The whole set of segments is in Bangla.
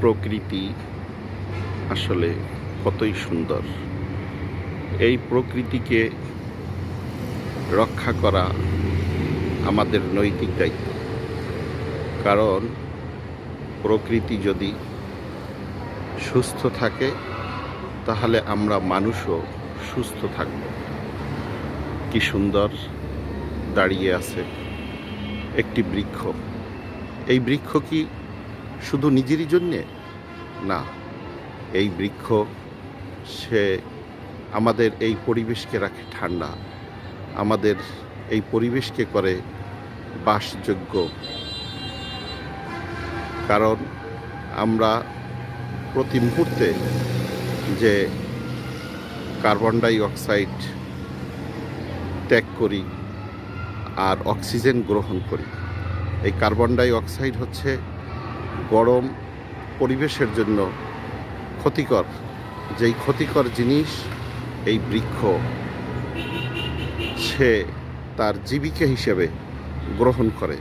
প্রকৃতি আসলে কতই সুন্দর। এই প্রকৃতিকে রক্ষা করা আমাদের নৈতিক দায়িত্ব। কারণ প্রকৃতি যদি সুস্থ থাকে তাহলে আমরা মানুষও সুস্থ থাকব। কি সুন্দর দাঁড়িয়ে আছে একটি বৃক্ষ। এই বৃক্ষ কি শুধু নিজেরই জন্যে? না, এই বৃক্ষ সে আমাদের এই পরিবেশকে রাখে ঠান্ডা, আমাদের এই পরিবেশকে করে বাসযোগ্য। কারণ আমরা প্রতি মুহূর্তে যে কার্বন ডাই অক্সাইড ত্যাগ করি আর অক্সিজেন গ্রহণ করি, এই কার্বন ডাই অক্সাইড হচ্ছে গরম পরিবেশের জন্য ক্ষতিকর। যেই ক্ষতিকর জিনিস এই বৃক্ষ সে তার জীবিকা হিসেবে গ্রহণ করে,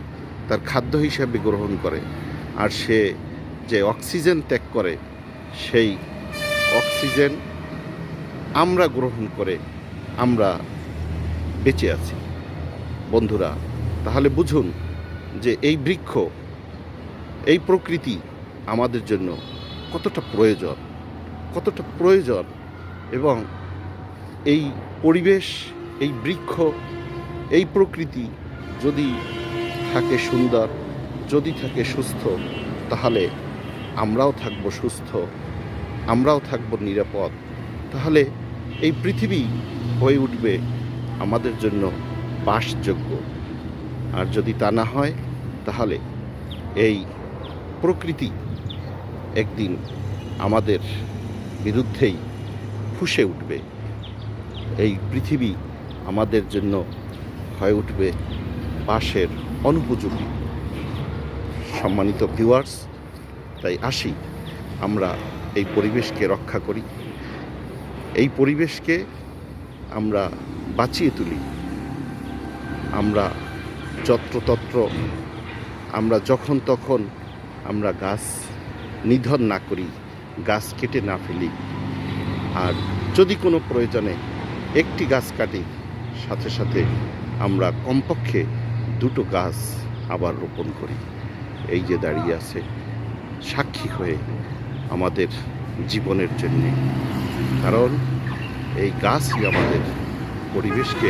তার খাদ্য হিসেবে গ্রহণ করে। আর সে যে অক্সিজেন ত্যাগ করে সেই অক্সিজেন আমরা গ্রহণ করে আমরা বেঁচে আছি। বন্ধুরা, তাহলে বুঝুন যে এই বৃক্ষ, এই প্রকৃতি আমাদের জন্য কতটা প্রয়োজন এবং এই পরিবেশ, এই বৃক্ষ, এই প্রকৃতি যদি থাকে সুন্দর, যদি থাকে সুস্থ, তাহলে আমরাও থাকবো সুস্থ, আমরাও থাকবো নিরাপদ। তাহলে এই পৃথিবী হয়ে উঠবে আমাদের জন্য বাসযোগ্য। আর যদি তা না হয় তাহলে এই প্রকৃতি একদিন আমাদের বিরুদ্ধেই ফুঁসে উঠবে। এই পৃথিবী আমাদের জন্য হয়ে উঠবে বাসের অনুপযোগী। সম্মানিত ভিউয়ার্স, তাই আসি আমরা এই পরিবেশকে রক্ষা করি, এই পরিবেশকে আমরা বাঁচিয়ে তুলি। আমরা যত্রতত্র, আমরা যখন তখন আমরা গাছ নিধন না করি, গাছ কেটে না ফেলি। আর যদি কোনো প্রয়োজনে একটি গাছ কাটি, সাথে সাথে আমরা কমপক্ষে 2টো গাছ আবার রোপণ করি। এই যে দাঁড়িয়ে আছে সাক্ষী হয়ে আমাদের জীবনের জন্যে। কারণ এই গাছই আমাদের পরিবেশকে